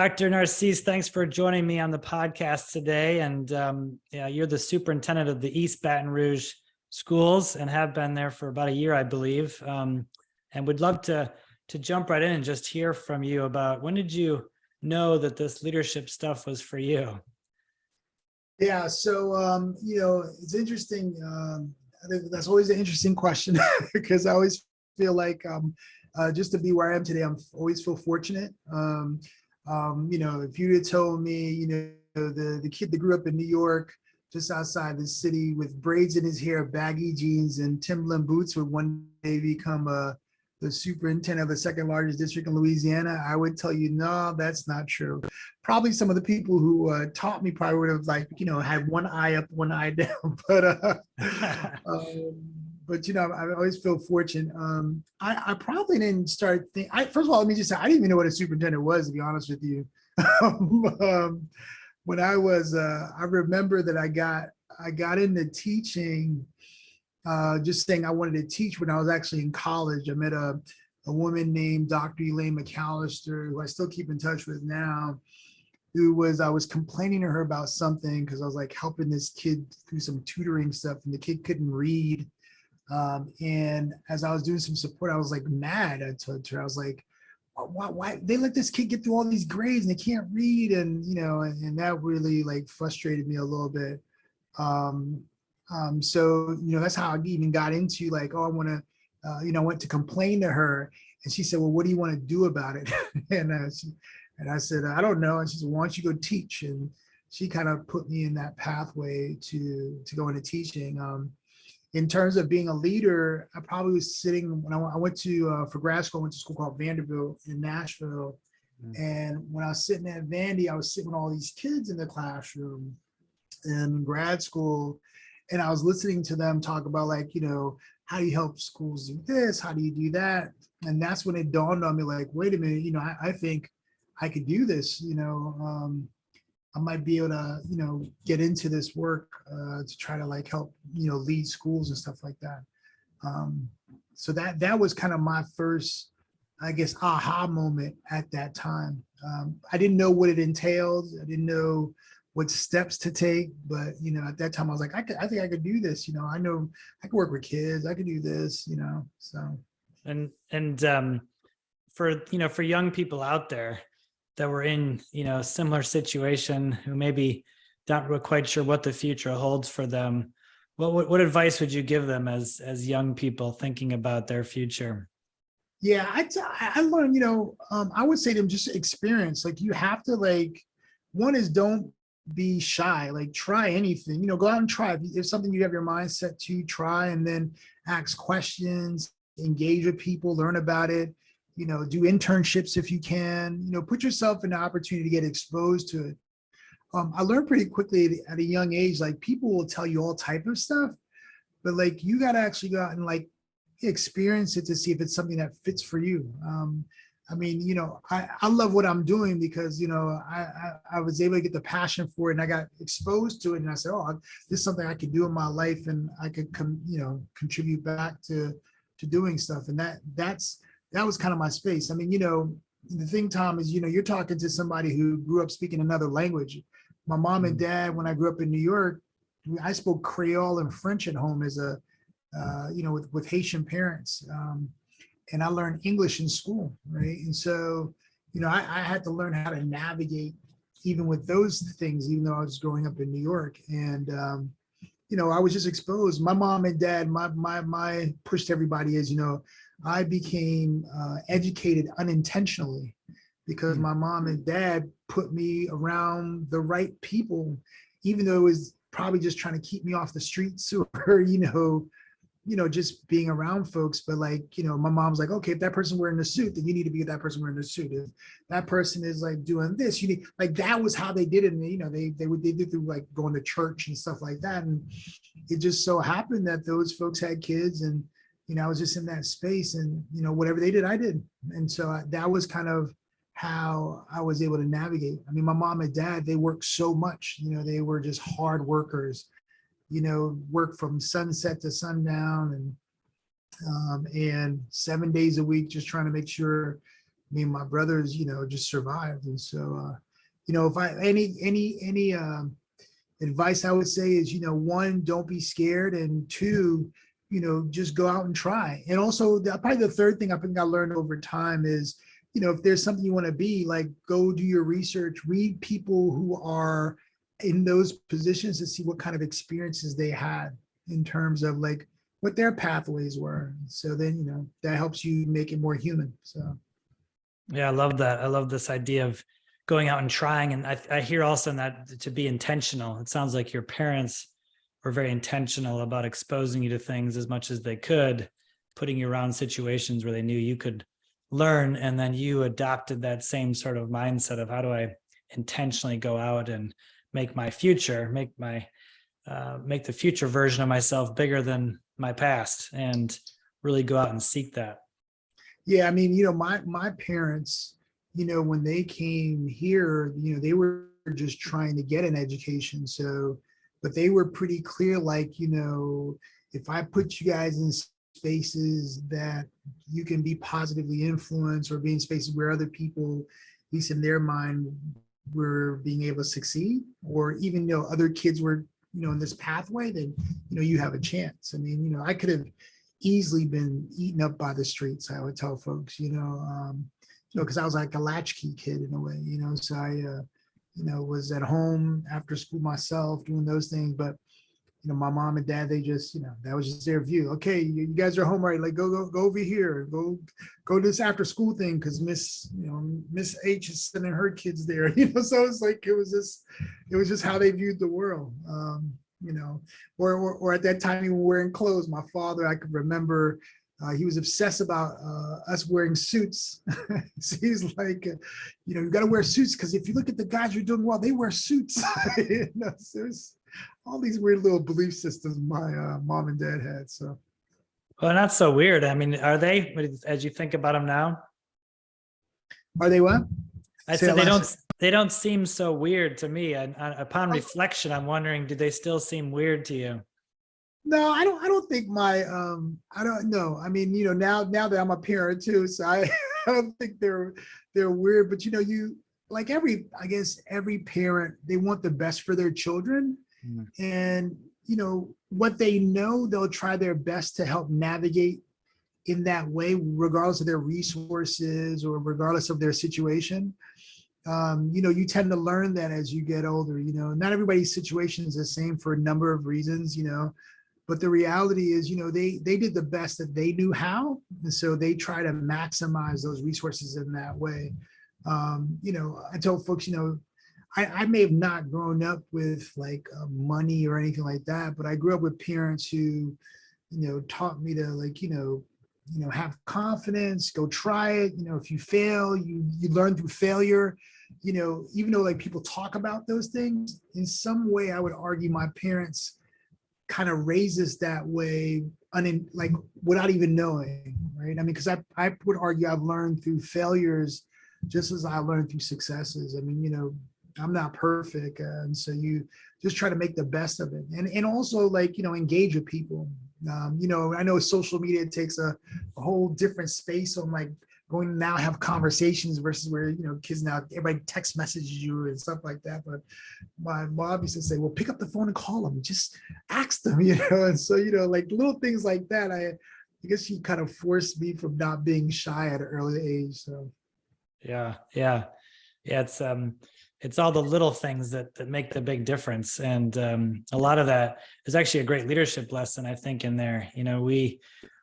Dr. Narcisse, thanks for joining me on the podcast today. And yeah, you're the superintendent of the East Baton Rouge schools and have been there for about a year, I believe. And would love to jump right in and just hear from you about when did you know that this leadership stuff was for you? Yeah, so it's interesting. I think that's always an interesting question because I always feel like just to be where I am today, I'm always feel fortunate. If you'd have told me, the kid that grew up in New York, just outside the city, with braids in his hair, baggy jeans, and Timberland boots, would one day become the superintendent of the second largest district in Louisiana, I would tell you, no, that's not true. Probably some of the people who taught me probably would have had one eye up, one eye down. But I always feel fortunate. I probably didn't start thinking. First of all, let me just say, I didn't even know what a superintendent was, to be honest with you. When I was, I remember that I got into teaching, just saying I wanted to teach when I was actually in college. I met a woman named Dr. Elaine McAllister, who I still keep in touch with now, I was complaining to her about something because I was like helping this kid through some tutoring stuff, and the kid couldn't read. And as I was doing some support, I was like mad. I told her, I was like, why they let this kid get through all these grades and they can't read? And, and that really like frustrated me a little bit. So that's how I even got into like, oh, I want to, I went to complain to her, and she said, well, what do you want to do about it? and I said, I don't know. And she said, why don't you go teach? And she kind of put me in that pathway to go into teaching. In terms of being a leader, I probably was sitting when I went to for grad school. I went to a school called Vanderbilt in Nashville, and when I was sitting at Vandy, I was sitting with all these kids in the classroom in grad school, and I was listening to them talk about like, how do you help schools do this? How do you do that? And that's when it dawned on me, like, wait a minute, I think I could do this. I might be able to, get into this work to try to like help, lead schools and stuff like that. So that was kind of my first, I guess, aha moment at that time. I didn't know what it entailed. I didn't know what steps to take, but at that time I was like, I think I could do this. I know I could work with kids. I could do this. So. And for young people out there that were in a similar situation, who maybe not quite sure what the future holds for them, what advice would you give them as young people thinking about their future? Yeah, I learned, I would say to them, just experience. Like, you have to one is, don't be shy. Like, try anything. Go out and try. If something you have your mind set to, try, and then ask questions, engage with people, learn about it. Do internships if you can. Put yourself in the opportunity to get exposed to it. I learned pretty quickly at a young age, like, people will tell you all type of stuff, but like, you got to actually go out and like experience it to see if it's something that fits for you. I love what I'm doing because, I was able to get the passion for it, and I got exposed to it, and I said, oh, this is something I could do in my life, and I could contribute back to doing stuff. And that was kind of my space. The thing, Tom, is, you're talking to somebody who grew up speaking another language. My mom and dad, when I grew up in New York, I spoke Creole and French at home as with Haitian parents. And I learned English in school, right? And so, I had to learn how to navigate even with those things, even though I was growing up in New York. And, I was just exposed. My mom and dad, my push to everybody is, I became educated unintentionally because my mom and dad put me around the right people, even though it was probably just trying to keep me off the streets or, just being around folks. But like, my mom's like, okay, if that person wearing a suit, then you need to be with that person wearing a suit. If that person is like doing this, you need, like, that was how they did it. And, they did through like going to church and stuff like that. And it just so happened that those folks had kids, and I was just in that space, and, whatever they did, I did. And so that was kind of how I was able to navigate. My mom and dad, they worked so much, they were just hard workers, work from sunset to sundown, and 7 days a week, just trying to make sure, me and my brothers, just survived. And so, if I any advice I would say is, one, don't be scared, and two, just go out and try. And also, probably the third thing I think I learned over time is, if there's something you want to be, like, go do your research, read people who are in those positions to see what kind of experiences they had in terms of like what their pathways were. So then, that helps you make it more human. So. Yeah, I love that. I love this idea of going out and trying. And I hear also in that to be intentional. It sounds like your parents were very intentional about exposing you to things as much as they could, putting you around situations where they knew you could learn. And then you adopted that same sort of mindset of how do I intentionally go out and make my future, make the future version of myself bigger than my past, and really go out and seek that. Yeah, I mean, my parents, when they came here, they were just trying to get an education. So, but they were pretty clear, like, if I put you guys in spaces that you can be positively influenced, or be in spaces where other people, at least in their mind, were being able to succeed, or even, other kids were, in this pathway, then, you have a chance. I mean, I could have easily been eaten up by the streets, I would tell folks, because I was like a latchkey kid in a way, so I, was at home after school myself doing those things. But, my mom and dad, they just, that was just their view. Okay, you guys are home, right? Like, go over here, go to this after school thing, because Miss H is sending her kids there, so it's like, it was just how they viewed the world. Or at that time, even wearing clothes. My father, I could remember, he was obsessed about us wearing suits. So he's like, you got to wear suits, because if you look at the guys who are doing well, they wear suits. So there's all these weird little belief systems my mom and dad had. So, well, not so weird. I mean, are they, as you think about them now? Are they what? I said they don't seem so weird to me. And upon reflection, I'm wondering, do they still seem weird to you? No, I don't think I don't know. I mean, now that I'm a parent too, so I don't think they're weird. But you like I guess every parent, they want the best for their children. And what they know, they'll try their best to help navigate in that way, regardless of their resources or regardless of their situation. You tend to learn that as you get older. Not everybody's situation is the same for a number of reasons, but the reality is, they did the best that they knew how. And so they try to maximize those resources in that way. I tell folks, I may have not grown up with like money or anything like that, but I grew up with parents who, taught me to like, have confidence, go try it. If you fail, you learn through failure. Even though like people talk about those things, in some way, I would argue my parents kind of raised us that way, like without even knowing, right? I mean, because I would argue I've learned through failures just as I learned through successes. I mean, I'm not perfect. And so you just try to make the best of it. And also like, engage with people. I know social media takes a whole different space on like going to now have conversations versus where, kids now, everybody text messages you and stuff like that. But my mom used to say, well, pick up the phone and call them, just ask them, And so, like little things like that, I guess she kind of forced me from not being shy at an early age. So. Yeah. It's all the little things that make the big difference. And a lot of that is actually a great leadership lesson, I think, in there.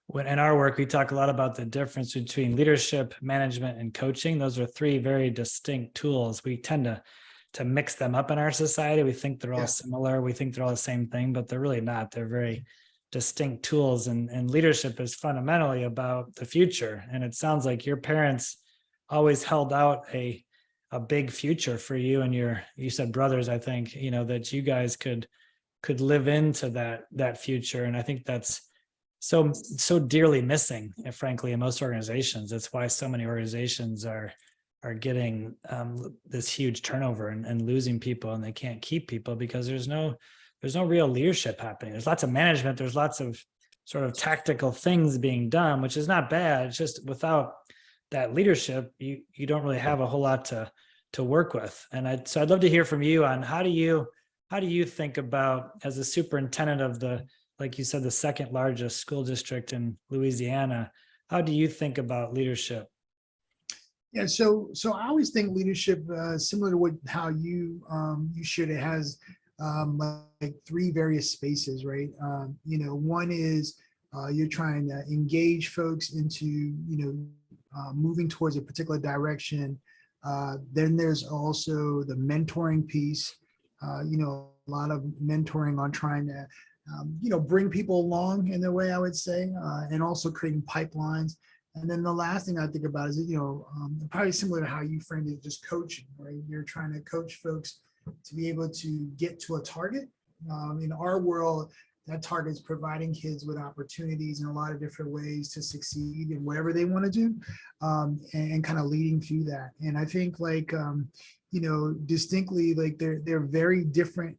When in our work, we talk a lot about the difference between leadership, management, and coaching. Those are three very distinct tools. We tend to mix them up in our society. We think they're all similar. We think they're all the same thing, but they're really not. They're very distinct tools. And leadership is fundamentally about the future. And it sounds like your parents always held out a big future for you and you said brothers, I think, that you guys could live into that future. And I think that's so dearly missing, frankly, in most organizations. That's why so many organizations are getting this huge turnover and losing people, and they can't keep people because there's no real leadership happening. There's lots of management, there's lots of sort of tactical things being done, which is not bad. It's just without that leadership, you don't really have a whole lot to work with. And I'd love to hear from you on how do you think about, as a superintendent of the, like you said, the second largest school district in Louisiana, how do you think about leadership? Yeah, so I always think leadership, similar to how you shared, it has like three various spaces, right? One is you're trying to engage folks into moving towards a particular direction. Then there's also the mentoring piece. A lot of mentoring on trying to bring people along in the way, I would say, and also creating pipelines. And then the last thing I think about is, probably similar to how you framed it, just coaching, right? You're trying to coach folks to be able to get to a target. In our world, that target is providing kids with opportunities in a lot of different ways to succeed in whatever they want to do, and kind of leading through that. And I think distinctly, like they're very different.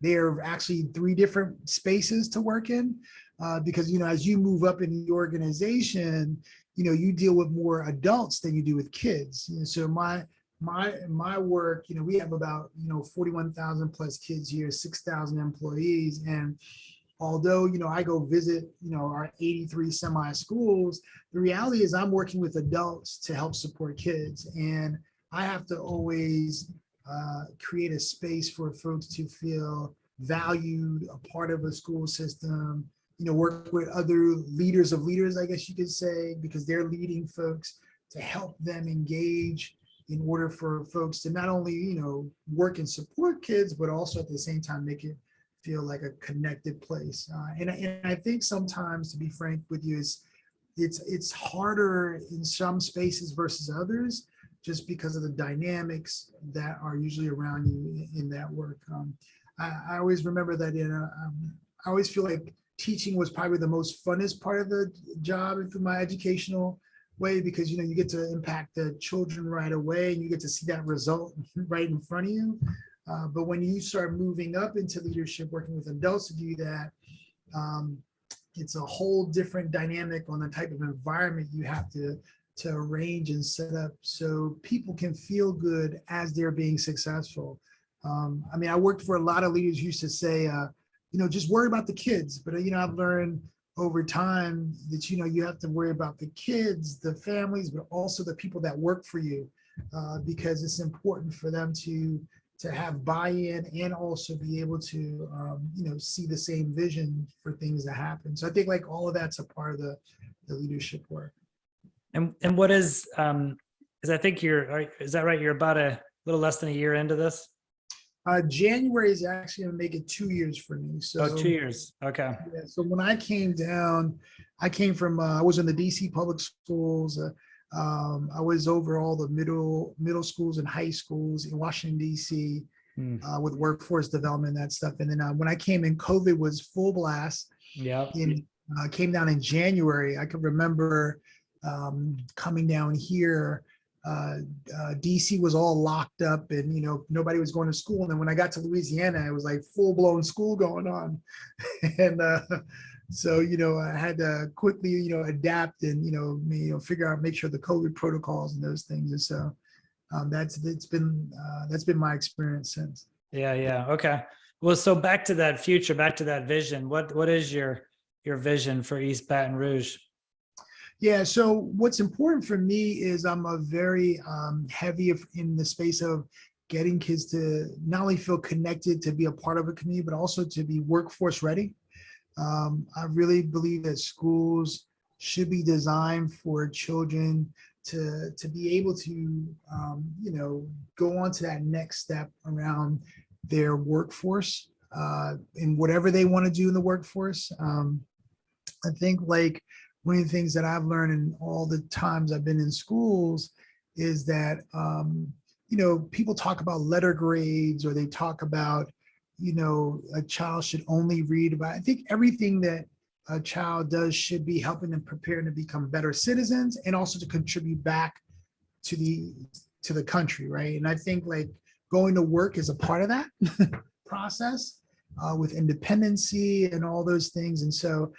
They're actually three different spaces to work in, because as you move up in the organization, you deal with more adults than you do with kids. And so my work, we have about 41,000 plus kids here, 6,000 employees, and although I go visit our 83 semi schools, the reality is I'm working with adults to help support kids, and I have to always create a space for folks to feel valued, a part of a school system, work with other leaders of leaders, I guess you could say, because they're leading folks, to help them engage in order for folks to not only, work and support kids, but also at the same time make it feel like a connected place. And I think sometimes, to be frank with you, it's harder in some spaces versus others, just because of the dynamics that are usually around you in that work. I always remember that I always feel like teaching was probably the most funnest part of the job through my educational way, because you get to impact the children right away and you get to see that result right in front of you. But when you start moving up into leadership, working with adults to do that, it's a whole different dynamic on the type of environment you have to arrange and set up so people can feel good as they're being successful. I worked for a lot of leaders who used to say, just worry about the kids. But, I've learned over time that, you have to worry about the kids, the families, but also the people that work for you, because it's important for them to have buy-in and also be able to, see the same vision for things that happen. So I think like all of that's a part of the leadership work. And what is I think is that right? You're about a little less than a year into this? January is actually going to make it 2 years for me. So 2 years. Okay. Yeah, so when I came down, I came from, I was in the DC public schools. I was over all the middle schools and high schools in Washington, DC, with workforce development, that stuff. And then when I came in, COVID was full blast. Yeah. Came down in January. I could remember coming down here. DC was all locked up and nobody was going to school, and then when I got to Louisiana it was like full-blown school going on. And so I had to quickly adapt and figure out, make sure the COVID protocols and those things. And so that's been my experience since. Yeah. Okay. Well, so back to that future, back to that vision. What is your vision for East Baton Rouge? Yeah, so what's important for me is I'm a very heavy in the space of getting kids to not only feel connected to be a part of a community, but also to be workforce ready. I really believe that schools should be designed for children to be able to, go on to that next step around their workforce in whatever they want to do in the workforce. I think like one of the things that I've learned in all the times I've been in schools is that, people talk about letter grades, or they talk about, a child should only read about. I think everything that a child does should be helping them prepare to become better citizens and also to contribute back to the country, right? And I think like going to work is a part of that process with independency and all those things. And so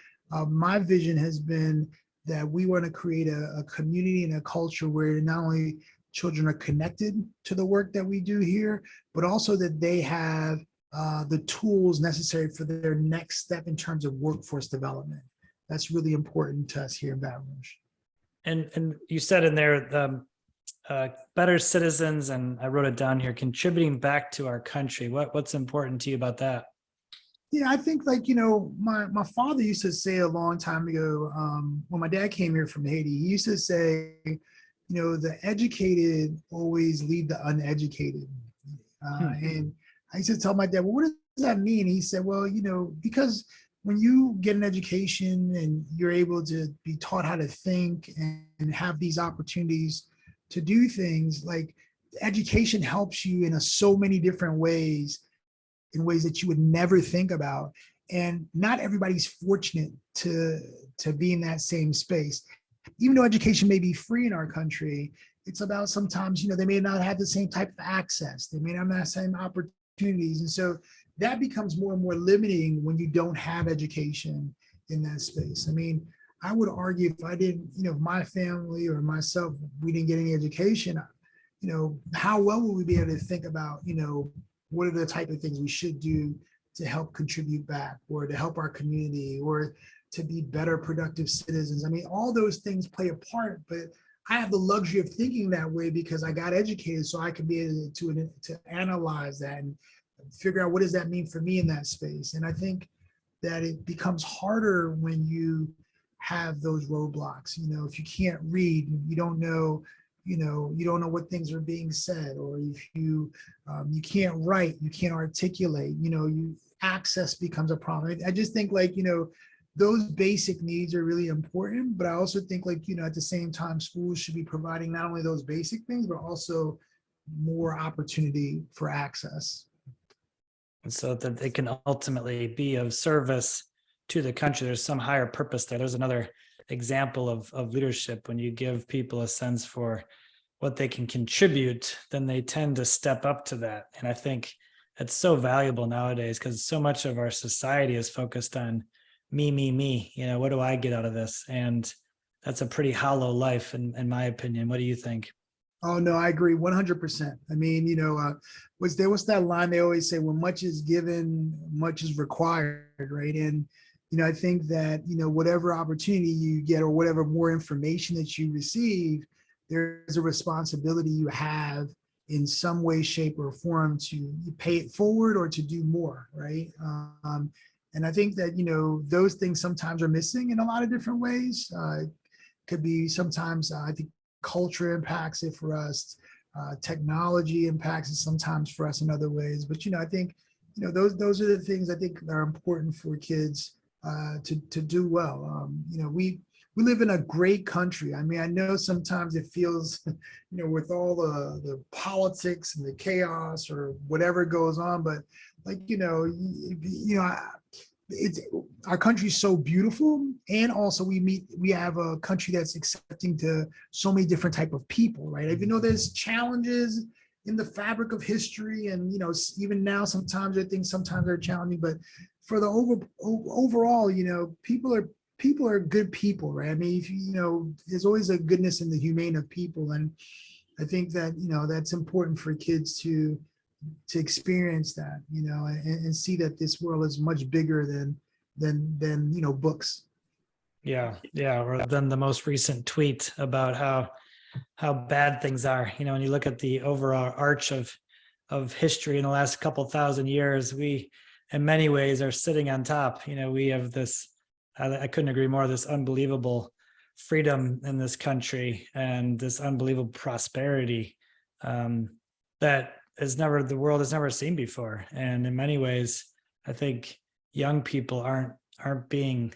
my vision has been that we want to create a community and a culture where not only children are connected to the work that we do here, but also that they have the tools necessary for their next step in terms of workforce development. That's really important to us here in Baton Rouge. And you said in there, better citizens, and I wrote it down here, contributing back to our country. What's important to you about that? Yeah, I think like, you know, my father used to say a long time ago, when my dad came here from Haiti, he used to say, you know, the educated always lead the uneducated. And I used to tell my dad, well, what does that mean? He said, well, you know, because when you get an education and you're able to be taught how to think and have these opportunities to do things, like education helps you in so many different ways, in ways that you would never think about. And not everybody's fortunate to be in that same space. Even though education may be free in our country, it's about sometimes, you know, they may not have the same type of access. They may not have the same opportunities. And so that becomes more and more limiting when you don't have education in that space. I mean, I would argue if I didn't, you know, my family or myself, we didn't get any education, you know, how well would we be able to think about, you know, what are the type of things we should do to help contribute back or to help our community or to be better productive citizens? I mean, all those things play a part, but I have the luxury of thinking that way because I got educated, so I can be able to analyze that and figure out what does that mean for me in that space. And I think that it becomes harder when you have those roadblocks. You know, if you can't read, you don't know, you don't know what things are being said, or if you can't write, you can't articulate, you know, access becomes a problem. I just think like, you know, those basic needs are really important, but I also think like, you know, at the same time, schools should be providing not only those basic things, but also more opportunity for access. And so that they can ultimately be of service to the country. There's some higher purpose there. There's another example of leadership. When you give people a sense for what they can contribute, then they tend to step up to that. And I think it's so valuable nowadays because so much of our society is focused on me, you know, what do I get out of this? And that's a pretty hollow life in my opinion. What do you think? Oh, no, I agree 100%. I mean, you know, what's that line they always say, when much is given, much is required, right? And, you know, I think that, you know, whatever opportunity you get or whatever more information that you receive, there's a responsibility you have in some way, shape, or form to pay it forward or to do more, right? And I think that, you know, those things sometimes are missing in a lot of different ways. It could be sometimes, I think, culture impacts it for us, technology impacts it sometimes for us in other ways. But, you know, I think, you know, those are the things I think are important for kids to do well. You know, we live in a great country. I mean, I know sometimes it feels, you know, with all the politics and the chaos or whatever goes on, but like, you know, it's our country's so beautiful, and also we have a country that's accepting to so many different type of people, right? Even though there's challenges in the fabric of history, and you know, even now sometimes I think sometimes they're challenging, but for the overall, you know, people are good people, right? I mean, if you know, there's always a goodness in the humane of people, and I think that, you know, that's important for kids to experience that, you know, and see that this world is much bigger than you know, books. Yeah. Or then the most recent tweet about how bad things are. You know, when you look at the overall arch of history in the last couple thousand years, we in many ways are sitting on top. You know, we have this, I couldn't agree more, this unbelievable freedom in this country and this unbelievable prosperity that the world has never seen before. And in many ways, I think young people aren't being,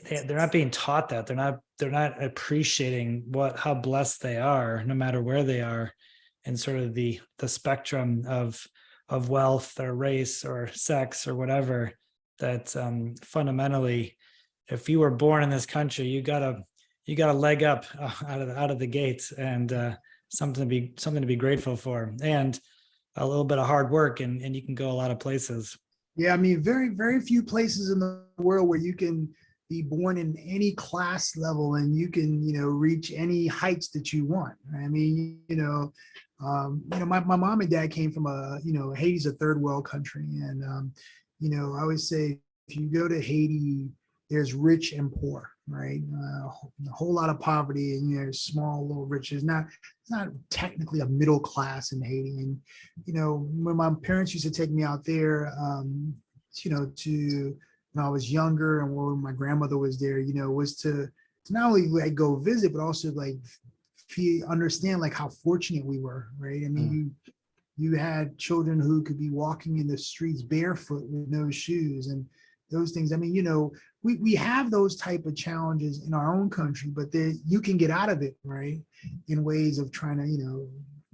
they're not being taught that. They're not appreciating how blessed they are, no matter where they are in sort of the spectrum of wealth or race or sex or whatever. That fundamentally, if you were born in this country, you got a leg up out of the gates, and something to be grateful for, and a little bit of hard work, and you can go a lot of places. Yeah, I mean, very, very few places in the world where you can be born in any class level and you can, reach any heights that you want. I mean, my mom and dad came from Haiti's a third world country. And, I always say, if you go to Haiti, there's rich and poor, right? A whole lot of poverty and there's small little riches. It's not technically a middle class in Haiti. And, when my parents used to take me out there, to when I was younger and when my grandmother was there, was to not only like go visit, but also like understand like how fortunate we were, right? I mean, you had children who could be walking in the streets barefoot with no shoes and those things. I mean, we have those type of challenges in our own country, but you can get out of it, right? In ways of trying to,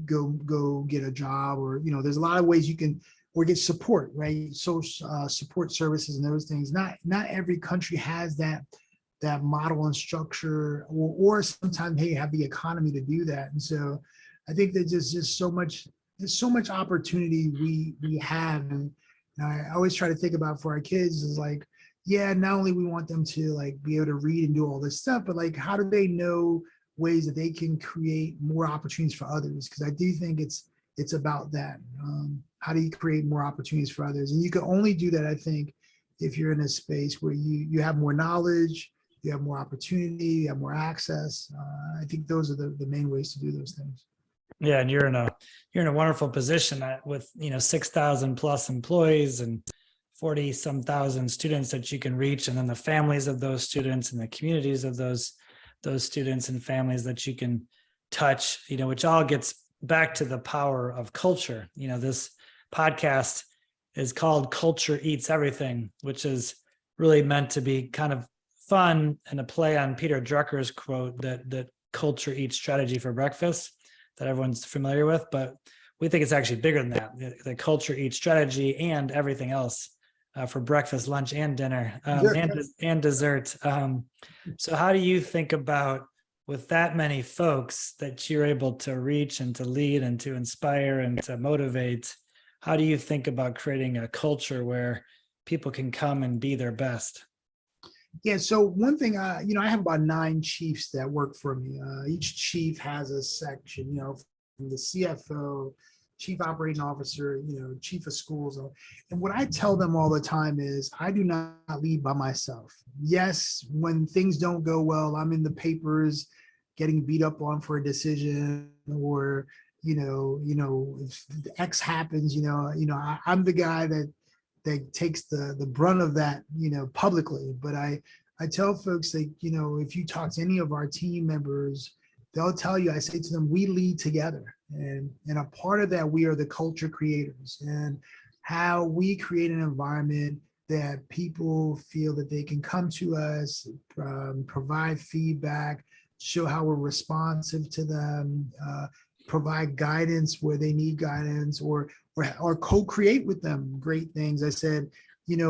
go get a job or, there's a lot of ways you can, or get support, right? Social support services and those things. Not every country has that model and structure, or sometimes they have the economy to do that. And so I think that there's so much opportunity we have. And I always try to think about for our kids is like, yeah, not only we want them to like be able to read and do all this stuff, but like, how do they know ways that they can create more opportunities for others? Because I do think it's about that. How do you create more opportunities for others? And you can only do that, I think, if you're in a space where you have more knowledge, you have more opportunity, you have more access. I think those are the main ways to do those things. Yeah, and you're in a wonderful position with 6,000 plus employees and 40 some thousand students that you can reach, and then the families of those students and the communities of those students and families that you can touch, which all gets back to the power of culture. This podcast is called Culture Eats Everything, which is really meant to be kind of fun and a play on Peter Drucker's quote that culture eats strategy for breakfast that everyone's familiar with. But we think it's actually bigger than that. The culture eats strategy and everything else for breakfast, lunch, and dinner, and dessert. So how do you think about, with that many folks that you're able to reach and to lead and to inspire and to motivate, how do you think about creating a culture where people can come and be their best? Yeah, so one thing, I have about 9 chiefs that work for me. Each chief has a section, from the CFO, chief operating officer, chief of schools. And what I tell them all the time is I do not lead by myself. Yes, when things don't go well, I'm in the papers getting beat up on for a decision, or, if X happens, I'm the guy that takes the brunt of that, publicly. But I tell folks that, if you talk to any of our team members, they'll tell you, I say to them, we lead together. And a part of that, we are the culture creators, and how we create an environment that people feel that they can come to us, provide feedback, show how we're responsive to them, provide guidance where they need guidance, or co-create with them great things. I said,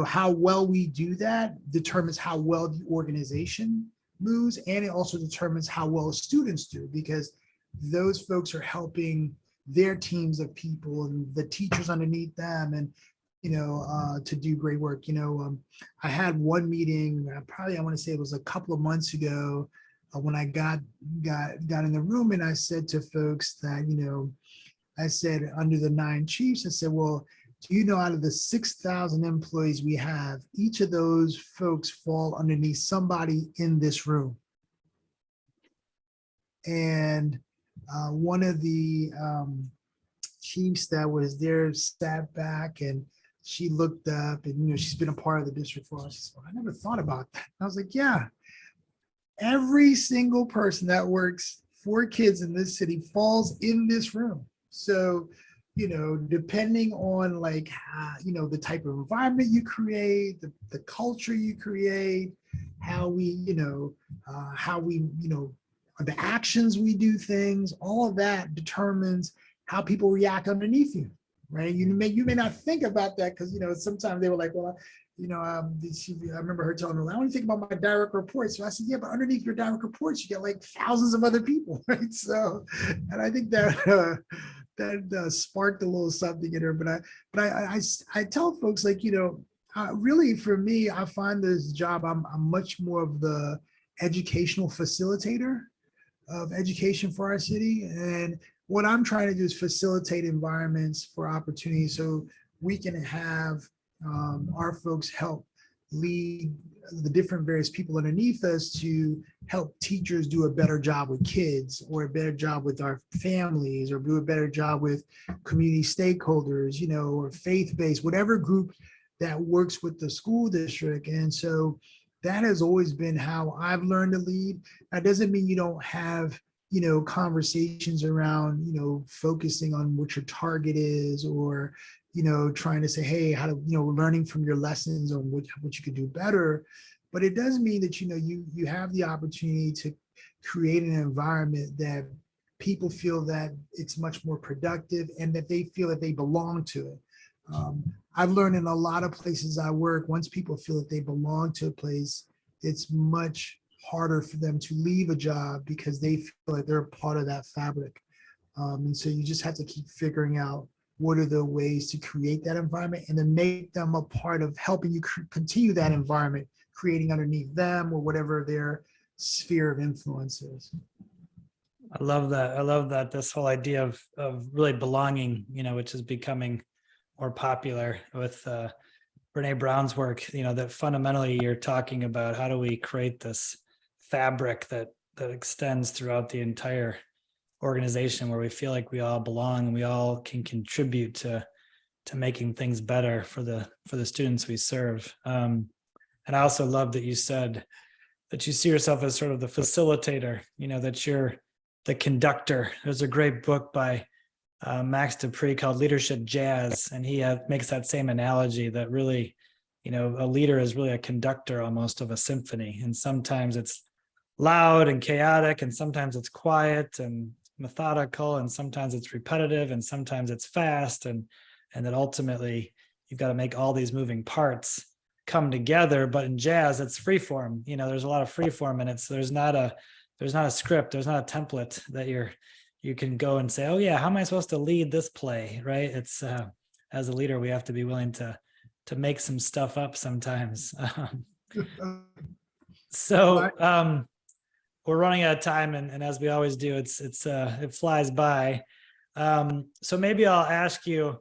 how well we do that determines how well the organization moves, and it also determines how well students do, because those folks are helping their teams of people and the teachers underneath them, and to do great work. I had one meeting, probably I want to say it was a couple of months ago, when I got in the room, and I said to folks that, I said, under the 9 chiefs, I said, well, do you know, out of the 6,000 employees we have, each of those folks fall underneath somebody in this room? And one of the chiefs that was there sat back, and she looked up, and she's been a part of the district for us. She said, well, I never thought about that. And I was like, yeah, every single person that works for kids in this city falls in this room. So, depending on like, the type of environment you create, the culture you create, how we, the actions we do things, all of that determines how people react underneath you, right? You may not think about that because, sometimes they were like, well, I remember her telling me, I want to think about my direct reports. So I said, yeah, but underneath your direct reports, you get like thousands of other people, right? So, and I think that that sparked a little something in her. But I tell folks, like, Really, for me, I find this job, I'm much more of the educational facilitator of education for our city. And what I'm trying to do is facilitate environments for opportunities so we can have our folks help lead the different various people underneath us to help teachers do a better job with kids, or a better job with our families, or do a better job with community stakeholders, or faith-based, whatever group that works with the school district. And so that has always been how I've learned to lead. That doesn't mean you don't have, conversations around, focusing on what your target is, or, trying to say, hey, how to, learning from your lessons on what you could do better. But it does mean that, you have the opportunity to create an environment that people feel that it's much more productive, and that they feel that they belong to it. I've learned in a lot of places I work, once people feel that they belong to a place, it's much harder for them to leave a job because they feel like they're a part of that fabric. And so you just have to keep figuring out what are the ways to create that environment, and then make them a part of helping you continue that environment, creating underneath them or whatever their sphere of influence is. I love that. I love that, this whole idea of really belonging, which is becoming more popular with Brene Brown's work, that fundamentally you're talking about how do we create this fabric that extends throughout the entire organization, where we feel like we all belong and we all can contribute to making things better for the students we serve. And I also love that you said that you see yourself as sort of the facilitator, that you're the conductor. There's a great book by Max Dupree called Leadership Jazz, and he makes that same analogy that really, a leader is really a conductor almost of a symphony, and sometimes it's loud and chaotic, and sometimes it's quiet and methodical, and sometimes it's repetitive, and sometimes it's fast, and that ultimately you've got to make all these moving parts come together. But in jazz, it's free form. There's a lot of free form in it, so there's not a script, there's not a template that you can go and say, oh yeah, how am I supposed to lead this play, right? It's as a leader, we have to be willing to make some stuff up sometimes. So we're running out of time, and as we always do, it flies by. So maybe I'll ask you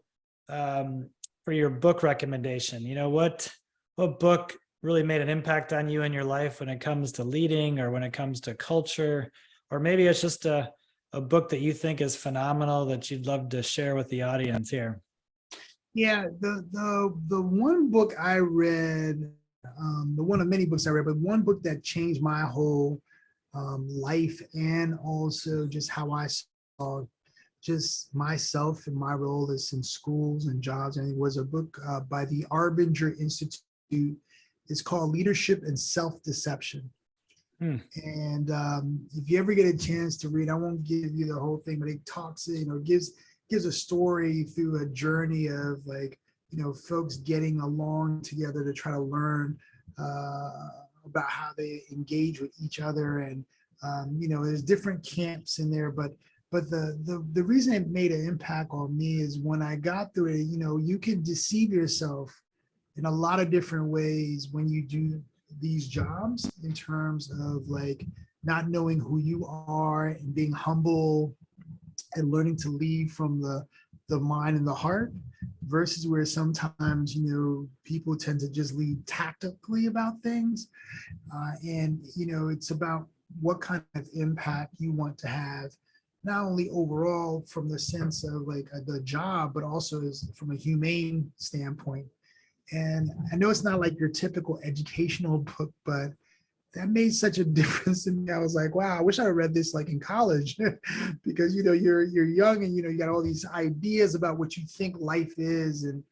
for your book recommendation. What book really made an impact on you in your life when it comes to leading, or when it comes to culture, or maybe it's just a book that you think is phenomenal that you'd love to share with the audience here? Yeah, the one book I read, the one of many books I read, but one book that changed my whole life, and also just how I saw just myself and my role as in schools and jobs. And it was a book by the Arbinger Institute. It's called Leadership and Self-Deception. And if you ever get a chance to read, I won't give you the whole thing, but it talks, gives a story through a journey of folks getting along together to try to learn about how they engage with each other. And there's different camps in there, but the reason it made an impact on me is when I got through it, you can deceive yourself in a lot of different ways when you do these jobs, in terms of not knowing who you are and being humble and learning to lead from the mind and the heart, versus where sometimes, people tend to just lead tactically about things. And it's about what kind of impact you want to have, not only overall from the sense of the job, but also from a humane standpoint. And I know it's not like your typical educational book, but that made such a difference to me. I was like, wow, I wish I had read this in college because, you're young, and, you got all these ideas about what you think life is and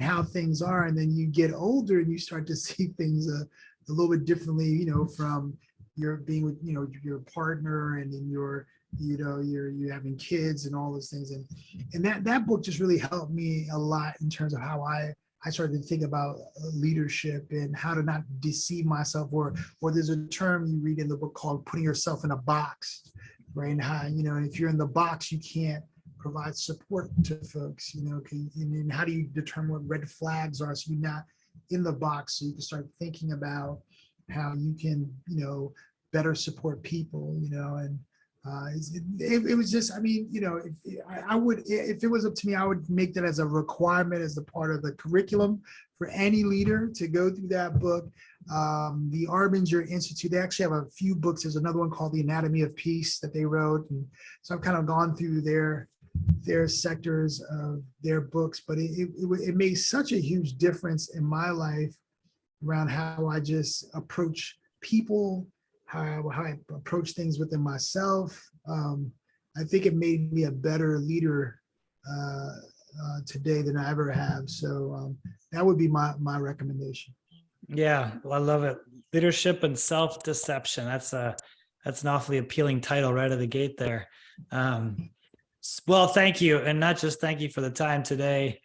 how things are. And then you get older and you start to see things a little bit differently, from your being with, your partner, and then you're having kids and all those things. And that book just really helped me a lot in terms of how I started to think about leadership and how to not deceive myself, or there's a term you read in the book called putting yourself in a box, right? And how, if you're in the box, you can't provide support to folks, and how do you determine what red flags are, so you're not in the box so you can start thinking about how you can, better support people, and it was just, I mean, if I would, if it was up to me, I would make that as a requirement, as a part of the curriculum for any leader to go through that book. The Arbinger Institute, they actually have a few books. There's another one called The Anatomy of Peace that they wrote. And so I've kind of gone through their sectors of their books, but it made such a huge difference in my life around how I just approach people, how I approach things within myself. I think it made me a better leader today than I ever have. So that would be my recommendation. Yeah, well, I love it. Leadership and self-deception. That's an awfully appealing title right out of the gate there. Well, thank you. And not just thank you for the time today,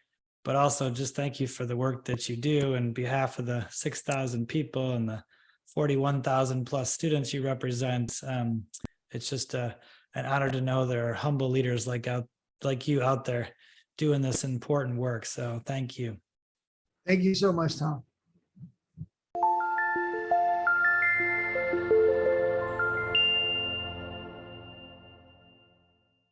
but also just thank you for the work that you do on behalf of the 6,000 people and the 41,000 plus students you represent. It's just an honor to know there are humble leaders like you out there doing this important work. So thank you. Thank you so much, Tom.